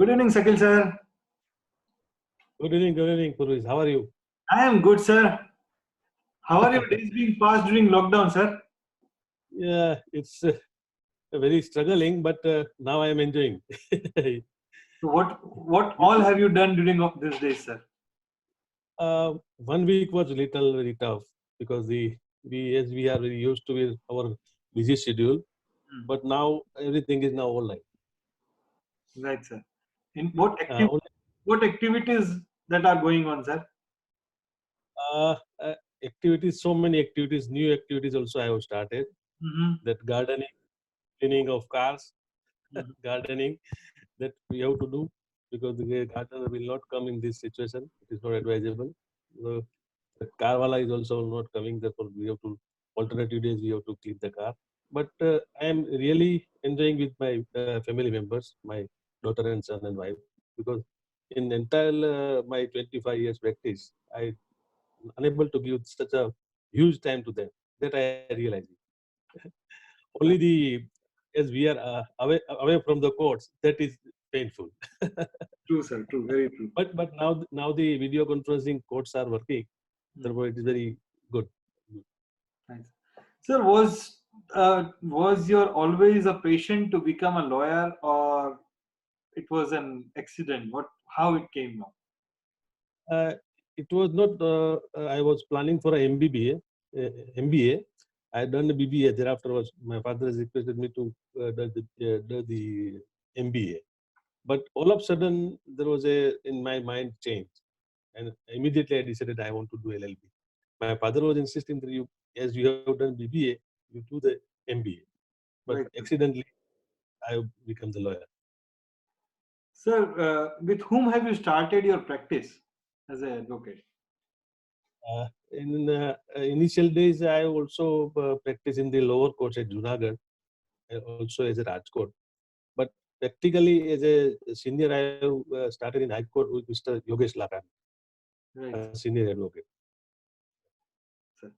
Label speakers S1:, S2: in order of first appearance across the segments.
S1: Good evening, Sakil sir.
S2: Good evening, Purvis. How are you?
S1: I am good, sir. How are your days being passed during lockdown, sir?
S2: Yeah, it's very struggling, but now I am enjoying.
S1: So what all have you done during these days, sir?
S2: 1 week was little very tough because we are very used to with our busy schedule,
S1: Hmm.
S2: but now everything is now online.
S1: Right, sir. In
S2: Only,
S1: what activities that are going on, sir?
S2: uh, uh, activities, so many activities, new activities also I have started.
S1: Mm-hmm.
S2: That gardening, cleaning of cars,
S1: Mm-hmm.
S2: gardening that we have to do because the gardener will not come in this situation. It is not advisable. So, the car wala is also not coming. Therefore, we have to alternative days we have to clean the car. But I am really enjoying with my family members, my daughter and son and wife, because in entire my 25 years practice, I unable to give such a huge time to them. That I realize. Only the as we are away from the courts, that is painful.
S1: True, sir. True. Very true.
S2: But now the video conferencing courts are working. Therefore, it is very good.
S1: Nice. Sir, was your always a passion to become a lawyer, or it was an accident? How it came now?
S2: Uh, it was not. I was planning for a MBBA, MBA. I had done a BBA. Thereafter, was my father has requested me to do the MBA. But all of a sudden, there was a in my mind change, and immediately I decided I want to do LLB. My father was insisting that as you have done BBA, you do the MBA. But
S1: Right, sir.
S2: accidentally, I become the lawyer.
S1: Sir, with whom have you started your practice as an advocate?
S2: In initial days, I also practiced in the lower courts at Junagadh, also as a Rajkot. But practically, as a senior, I started in High Court with Mr. Yogesh Lakan,
S1: Right,
S2: senior advocate.
S1: sir.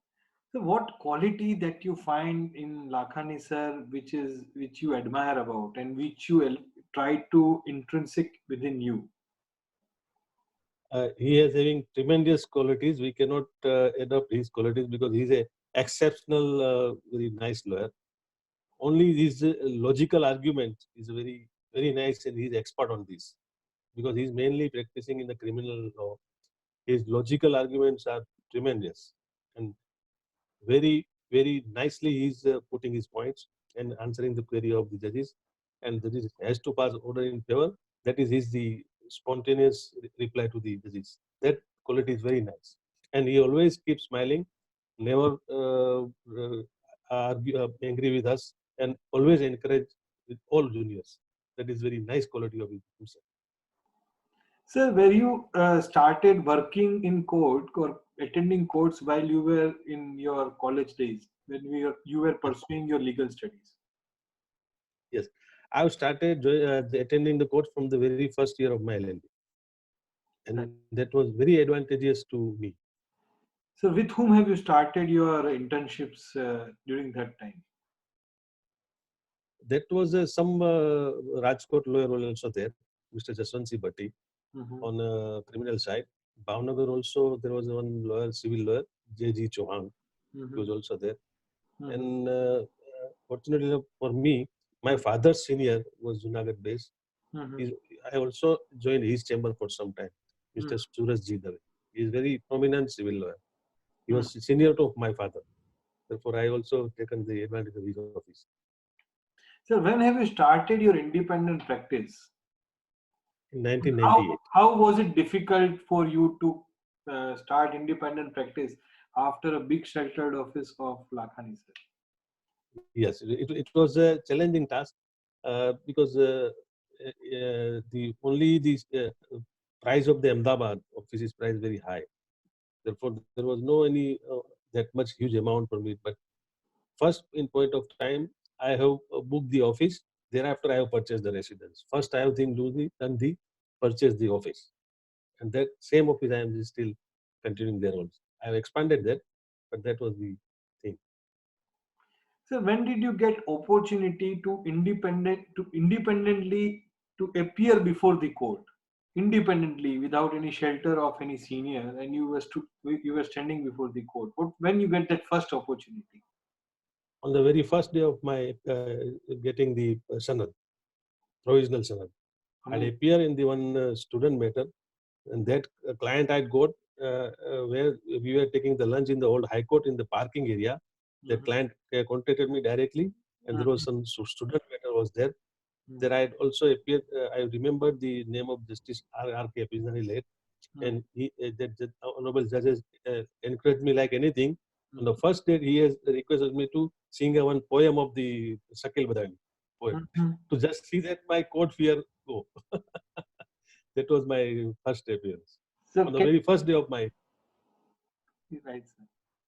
S1: So, what quality that you find in Lakhani, sir, which you admire about and which you try to intrinsic within you?
S2: He is having tremendous qualities. We cannot adopt his qualities because he's a exceptional, very nice lawyer. Only his logical argument is very nice, and he's expert on this because he's mainly practicing in the criminal law. His logical arguments are tremendous, and very nicely he's putting his points and answering the query of the judges, and the judge has to pass order in favor. That is his the spontaneous reply to the judges. That quality is very nice, and he always keeps smiling, never angry with us, and always encourage with all juniors. That is very nice quality of himself.
S1: Sir, were you started working in court or attending courts while you were in your college days when you were pursuing your legal studies?
S2: Yes, I've started attending the court from the very first year of my LLB,
S1: Right.
S2: and that was very advantageous to me.
S1: So, with whom have you started your internships during that time?
S2: That was some Rajkot lawyer was also there, Mr. Jaswant Bhatti,
S1: Mm-hmm.
S2: on criminal side. Bhavnagar also, there was one lawyer, civil lawyer, J.G. Chauhan. He
S1: Mm-hmm.
S2: was also there.
S1: Mm-hmm.
S2: And fortunately for me, my father's senior was Junagadh based.
S1: Mm-hmm.
S2: He's, I also joined his chamber for some time, Mr. Suraj G. Dave. He is very prominent civil lawyer. He
S1: Mm-hmm.
S2: was senior to my father. Therefore, I also taken the advantage of his office.
S1: So, when have you started your independent practice?
S2: In
S1: And
S2: 1998.
S1: how was it difficult for you to start independent practice after a big sheltered office of Lakhani, sir?
S2: Yes, it was a challenging task because the only the price of the Ahmedabad office is priced very high. Therefore, there was no any that much huge amount for me. But first, in point of time, I have booked the office. Thereafter, I have purchased the residence. First, I have done the purchase the office, and that same office I am still continuing there also. I have expanded that, but that was the thing.
S1: So when did you get opportunity to independently to appear before the court independently without any shelter of any senior, and you were standing before the court? When you get that first opportunity?
S2: On the very first day of my getting the sanad, provisional sanad, I'd
S1: Amazing.
S2: appear in the one student matter, and that client I got where we were taking the lunch in the old High Court in the parking area. The
S1: Mhm.
S2: client contacted me directly, and there was some student matter was there.
S1: Mhm.
S2: There I had also appeared. I remember the name of Justice R.K. Apizani late,
S1: Mhm.
S2: and that honorable judges encouraged me like anything. On the
S1: Mhm.
S2: first day, he has requested me to sing a one poem of the Shakil Badani poet.
S1: Mhm.
S2: To just see that my court fear go. That was my first appearance.
S1: Sir,
S2: On the very first day of my,
S1: right, sir.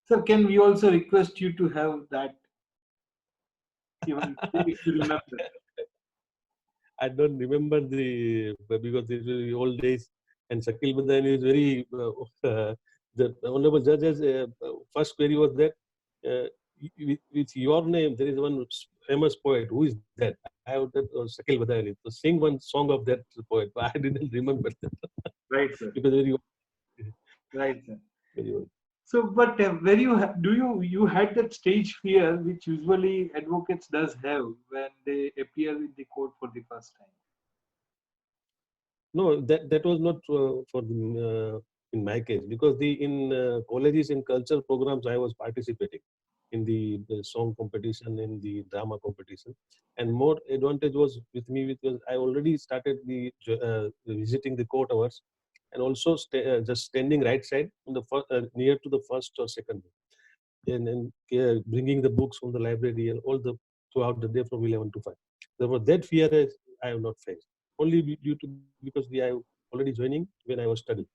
S1: Sir, can we also request you to have that, even if you remember?
S2: I don't remember because it was the old days, and Shakil Badani is very, the honorable judge's first query was that with your name, there is one famous poet. Who is that? I have that Shakil Badani. So sing one song of that poet. But I didn't remember that
S1: Right, sir.
S2: because very,
S1: Right, sir.
S2: very old.
S1: So, but where you had that stage fear which usually advocates does have when they appear in the court for the first time?
S2: No, that was not for in my case because the in colleges in cultural programs I was participating in the song competition in the drama competition, and more advantage was with me because I already started the visiting the court hours and also just standing right side on the near to the first or second and bringing the books from the library and all the throughout the day from 11 to 5. Therefore, that fear I have not faced. Only due to because we are already joining when I was studying.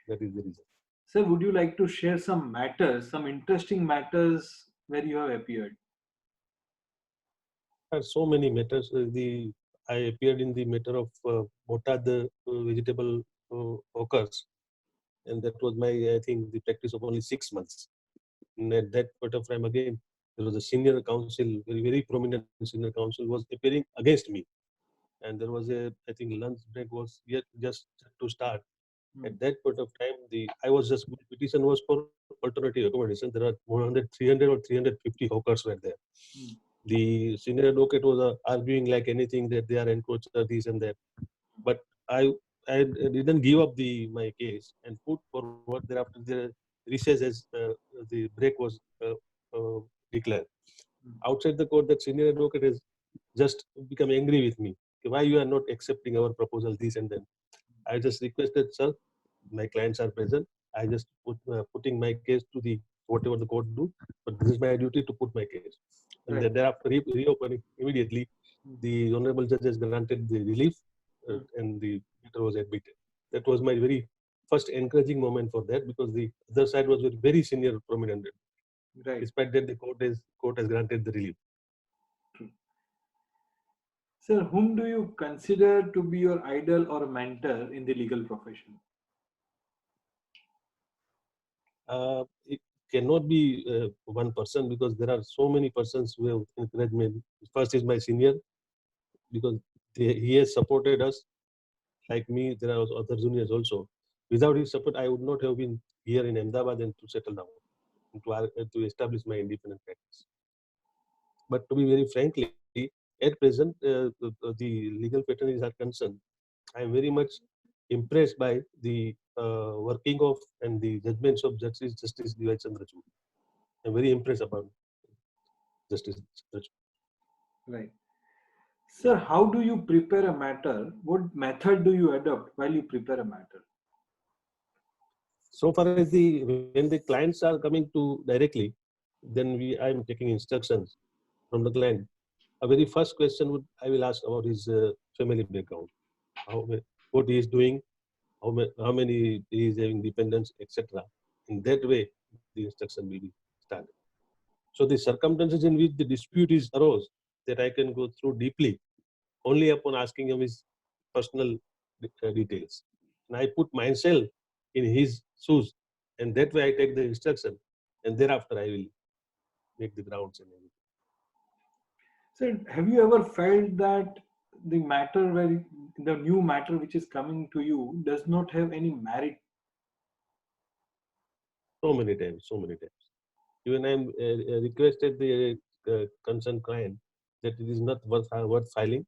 S2: That is the reason.
S1: Sir, would you like to share some matters, some interesting matters where you have appeared?
S2: There are so many matters. I appeared in the matter of Bota, the vegetable hawkers, and that was my I think the practice of only 6 months. And at that point of time, again, there was a senior counsel, very prominent senior counsel, was appearing against me, and there was a I think lunch break was yet just to start.
S1: Hmm.
S2: At that point of time, the I was just my petition was for alternative accommodation. There are 100, 300 or 350 hawkers were there.
S1: Hmm.
S2: The senior advocate was arguing like anything that they are encroacher, this and that. But I I didn't give up my case and put forward thereafter the recess as the break was uh, declared.
S1: Hmm.
S2: Outside the court, that senior advocate has just become angry with me. Why you are not accepting our proposal, this and that. I just requested, sir, my clients are present. I just putting my case to the whatever the court do, but this is my duty to put my case. And then
S1: Right.
S2: thereafter reopening immediately,
S1: Hmm.
S2: the honorable judge has granted the relief
S1: Hmm.
S2: and the matter was admitted. That was my very first encouraging moment for that because the other side was very senior prominent.
S1: Right.
S2: Despite that, the court has granted the relief.
S1: True. Sir, whom do you consider to be your idol or mentor in the legal profession?
S2: It cannot be one person because there are so many persons who have encouraged me. First is my senior because he has supported us. Like me, there are also other juniors also. Without his support, I would not have been here in Ahmedabad and to settle down and to establish my independent practice. But to be very frankly, at present, the legal fraternities are concerned. I am very much impressed by the working of and the judgments of Justice D.Y. Chandrachud. I'm very impressed about Justice Chandrachud.
S1: Right. Sir, how do you prepare a matter? What method do you adopt while you prepare a matter?
S2: So far as when the clients are coming to directly, then I'm taking instructions from the client. A very first question would I will ask about his family background, what he is doing, how many he is having dependents, etc. In that way, the instruction will be started. So the circumstances in which the dispute is arose that I can go through deeply only upon asking him his personal details. And I put myself in his shoes, and that way I take the instruction, and thereafter I will make the grounds and everything.
S1: Sir, have you ever felt that the matter where the new matter which is coming to you does not have any merit.
S2: So many times, so many times. Even I requested the concerned client that it is not worth filing.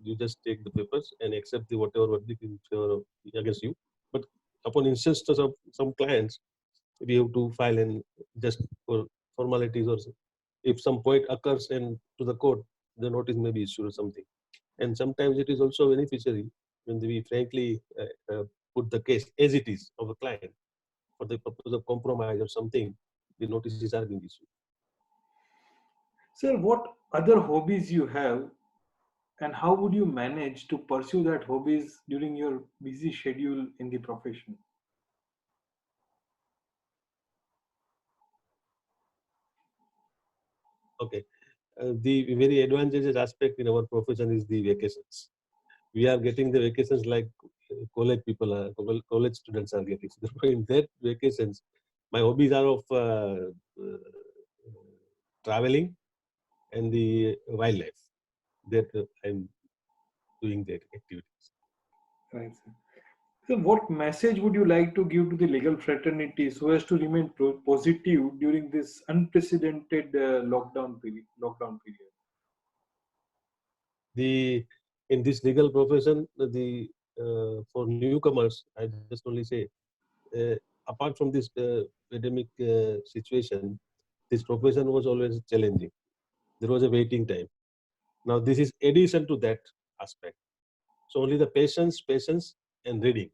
S2: You just take the papers and accept the whatever verdict in favor against you. But upon insistence of some clients, we have to file and just for formalities or if some point occurs and to the court, the notice may be issued or something. And sometimes it is also beneficiary when we frankly put the case as it is of a client for the purpose of compromise or something, the notices are being issued.
S1: Sir, what other hobbies you have, and how would you manage to pursue that hobbies during your busy schedule in the profession?
S2: Okay. The very advantageous aspect in our profession is the vacations. We are getting the vacations like college people are, college students are getting. So in that vacations, my hobbies are of traveling and the wildlife. That I'm doing that activities.
S1: Right, sir. So, what message would you like to give to the legal fraternity so as to remain positive during this unprecedented lockdown period?
S2: The in this legal profession, the for newcomers, I just only say, uh, apart from this pandemic situation, this profession was always challenging. There was a waiting time. Now this is addition to that aspect. So only the patience, and reading.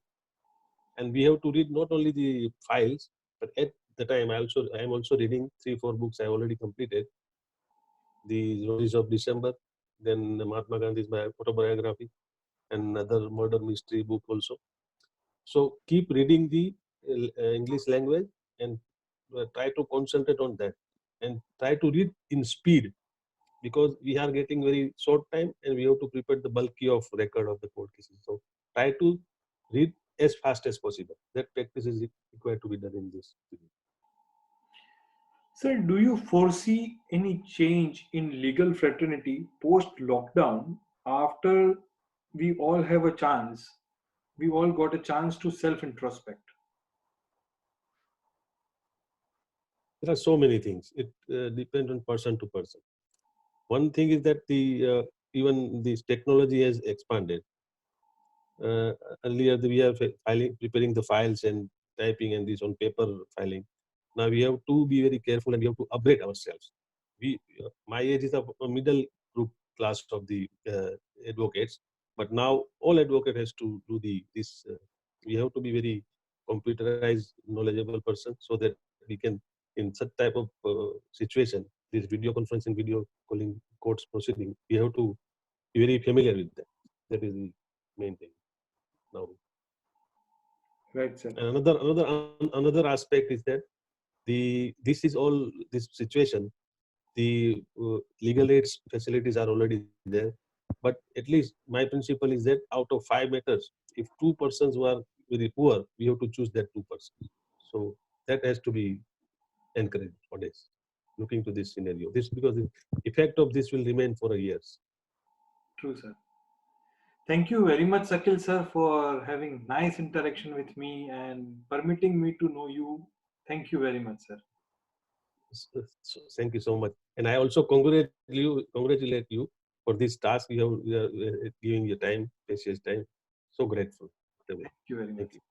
S2: And we have to read not only the files, but at the time I am also reading 3-4 books I already completed. The Roses of December, then Mahatma Gandhi's autobiography, and another murder mystery book also. So keep reading the English language and try to concentrate on that and try to read in speed because we are getting very short time and we have to prepare the bulky of record of the court cases. So try to read as fast as possible. That practice is required to be done in this.
S1: Sir, do you foresee any change in legal fraternity post lockdown after we all have a chance? We all got a chance to self introspect.
S2: There are so many things. It depends on person to person. One thing is that the even this technology has expanded. Uh, Earlier we are filing, preparing the files and typing and this on paper filing. Now we have to be very careful and we have to upgrade ourselves. My age is a middle group class of the advocates, but now all advocate has to do the this. We have to be very computerized, knowledgeable person so that we can, in such type of situation, this video conferencing, video calling courts proceeding, we have to be very familiar with that. That is the main thing now.
S1: Right, sir.
S2: And another aspect is that this is all this situation. The legal aids facilities are already there, but at least my principle is that out of 5 matters, if two persons who are very poor, we have to choose that 2 persons. So that has to be encouraged nowadays. Looking to this scenario, this because the effect of this will remain for years.
S1: True, sir. Thank you very much, Sakil sir, for having nice interaction with me and permitting me to know you. Thank you very much, sir.
S2: So thank you so much, and I also congratulate you for this task. You are giving your time, precious time. So grateful.
S1: Thank you very
S2: Thank
S1: much.
S2: you.